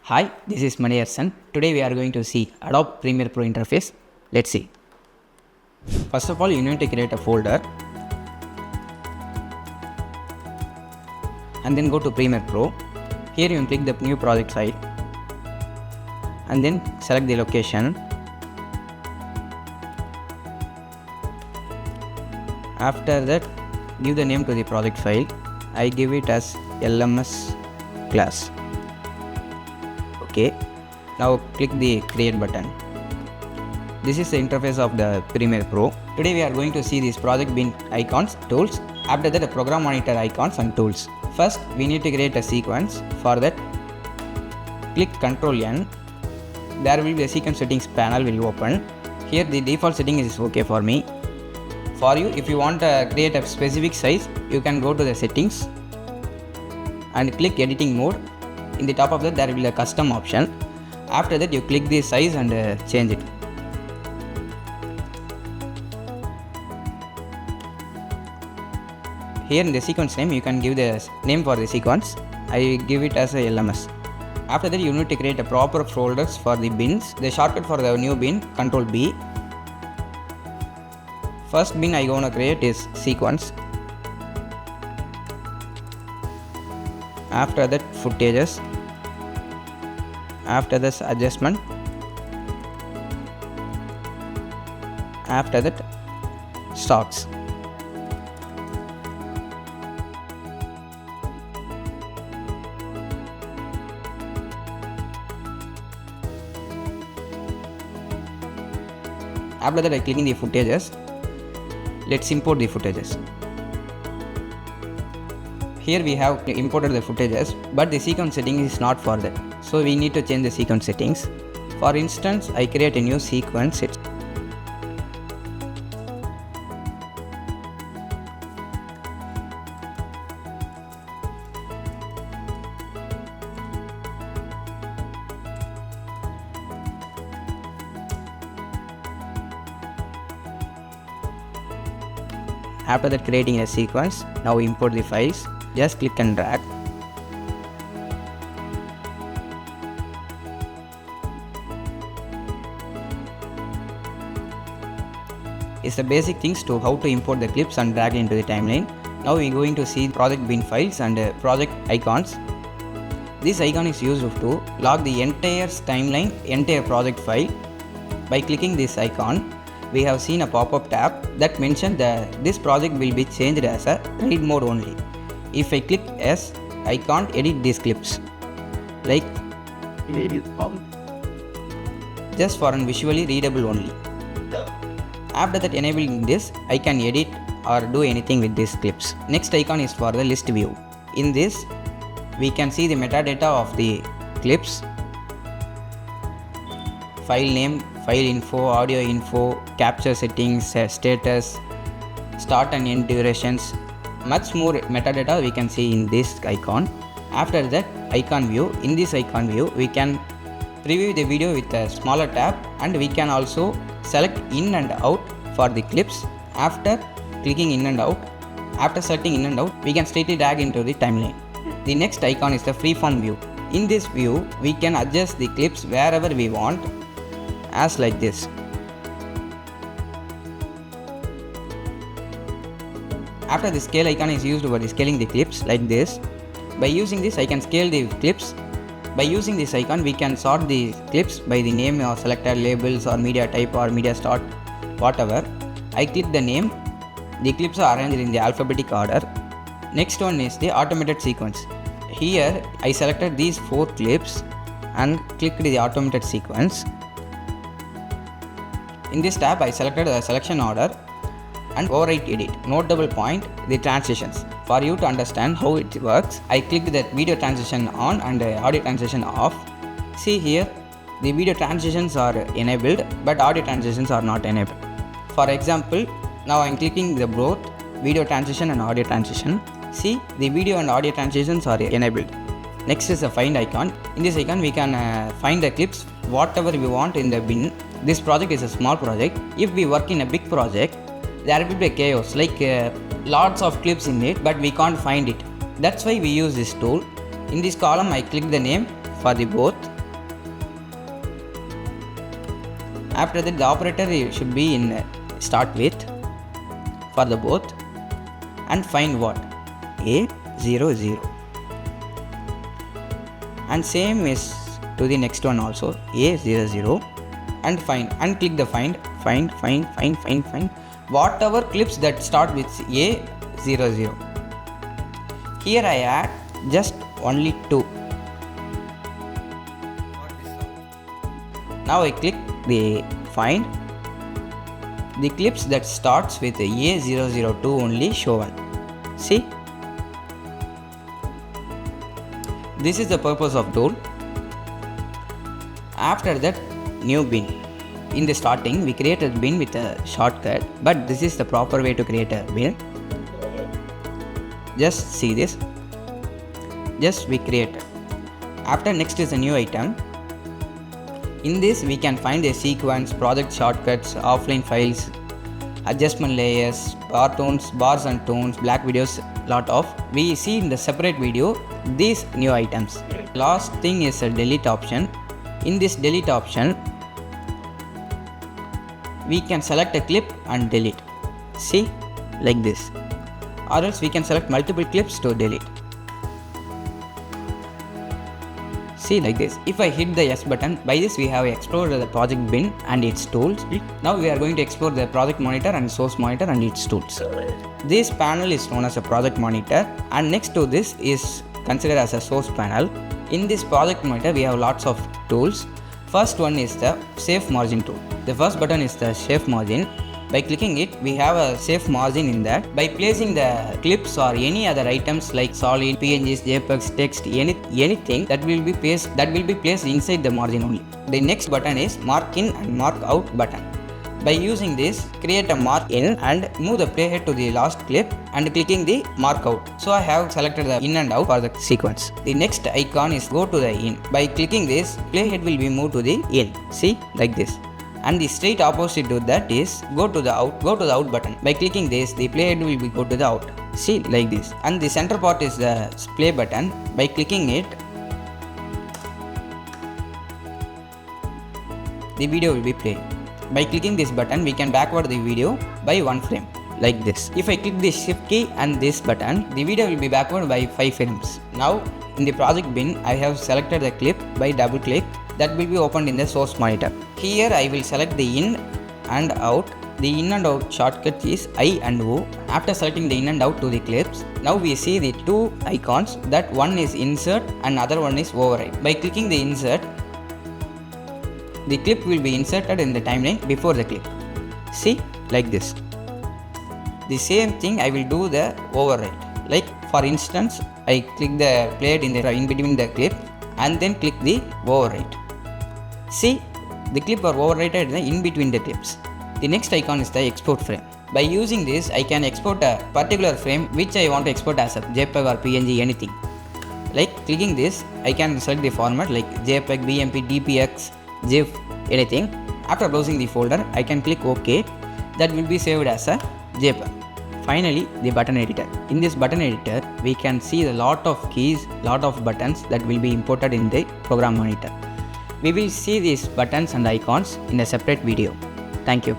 Hi, this is Maniarsan. Today we are going to see Adobe Premiere Pro interface. Let's see. First of all, you need to create a folder and then go to Premiere Pro. Here you can click the new project file and then select the location. After that, give the name to the project file. I give it as LMS class. Okay, now click the create button. This is the interface of the Premiere Pro. Today we are going to see these project bin icons, tools. After that, the program monitor icons and tools. First, we need to create a sequence. For that, click Ctrl N. There will be a sequence settings panel will open. Here the default setting is okay for me. For you, if you want to create a specific size, you can go to the settings and click editing mode. In the top of that, there will be a custom option. After that, you click the size and change it. Here in the sequence name, you can give the name for the sequence. I give it as a LMS. After that, you need to create a proper folders for the bins. The shortcut for the new bin, Ctrl B. First bin I gonna create is sequence. After that, footages. After this, adjustment. After that, stocks. After that, I click in the footages. Let's import the footages. Here we have imported the footages, but the sequence setting is not for that. So we need to change the sequence settings. For instance, I create a new sequence. After that, creating a sequence, now import the files. Just click and drag. It's the basic things to how to import the clips and drag into the timeline. Now we are going to see project bin files and project icons. This icon is used to log the entire timeline, entire project file. By clicking this icon, we have seen a pop-up tab that mentioned that this project will be changed as a read mode only. If I click S, I can't edit these clips. Like just for visually readable only. After that, enabling this, I can edit or do anything with these clips. Next icon is for the list view. In this, we can see the metadata of the clips, file name, file info, audio info, capture settings, status, start and end durations. Much more metadata we can see in this icon. After that, icon view. In this icon view, we can preview the video with a smaller tab, and we can also select in and out for the clips. After clicking in and out, after selecting in and out, we can straightly drag into the timeline. The next icon is the freeform view. In this view, we can adjust the clips wherever we want, as like this. After the scale icon is used for the scaling the clips like this. By using this, I can scale the clips. By using this icon, we can sort the clips by the name or selected labels or media type or media start, whatever. I click the name. The clips are arranged in the alphabetic order. Next one is the automated sequence. Here, I selected these 4 clips and clicked the automated sequence. In this tab, I selected the selection order and overwrite edit. Note double point the transitions. For you to understand how it works, I clicked the video transition on and the audio transition off. See here, the video transitions are enabled, but audio transitions are not enabled. For example, now I am clicking the both video transition and audio transition. See, the video and audio transitions are enabled. Next is the find icon. In this icon, we can find the clips whatever we want in the bin. This project is a small project. If we work in a big project, there will be a chaos, like lots of clips in it, but we can't find it. That's why we use this tool. In this column, I click the name for the both. After that, the operator should be in start with for the both, and find what? A00. And same is to the next one also, A00, and find, and click the find whatever clips that start with A00. Here I add just only 2. Now I click the find. The clips that starts with A002 only show one. See? This is the purpose of tool. After that, new bin. In the starting, we created a bin with a shortcut, but this is the proper way to create a bin. Just see this. Just we create. After next is a new item. In this we can find a sequence, project shortcuts, offline files, adjustment layers, bar tones, bars and tones, black videos, lot of. We see in the separate video these new items. Last thing is a delete option. In this delete option, we can select a clip and delete. See, like this. Or else we can select multiple clips to delete. See, like this. If I hit the yes button, by this we have explored the project bin and its tools. Now we are going to explore the project monitor and source monitor and its tools. This panel is known as a project monitor, and next to this is considered as a source panel. In this project monitor we have lots of tools. First one is the safe margin tool. The first button is the safe margin. By clicking it, we have a safe margin in that. By placing the clips or any other items like solid, PNGs, JPEGs, text, anything that will be placed inside the margin only. The next button is mark in and mark out button. By using this, create a mark in and move the playhead to the last clip and clicking the mark out. So I have selected the in and out for the sequence. The next icon is go to the in. By clicking this, playhead will be moved to the in. See, like this. And the straight opposite to that is go to the out button. By clicking this, the playhead will be go to the out. See, like this. And the center part is the play button. By clicking it, the video will be played. By clicking this button, we can backward the video by 1 frame, like this. If I click the shift key and this button, the video will be backward by 5 frames. Now, in the project bin, I have selected the clip by double click. That will be opened in the source monitor. Here I will select the in and out. The in and out shortcut is I and O. After selecting the in and out to the clips, now we see the two icons, that one is insert and other one is override. By clicking the insert, the clip will be inserted in the timeline before the clip. See, like this. The same thing I will do the override. Like for instance, I click the play in between the clip and then click the override. See, the clip are overrated in between the clips. The next icon is the export frame. By using this, I can export a particular frame which I want to export as a JPEG or PNG, anything. Like clicking this, I can select the format like JPEG, BMP, DPX, GIF, anything. After browsing the folder, I can click OK. That will be saved as a JPEG. Finally, the button editor. In this button editor, we can see a lot of keys, lot of buttons that will be imported in the program monitor. We will see these buttons and icons in a separate video. Thank you.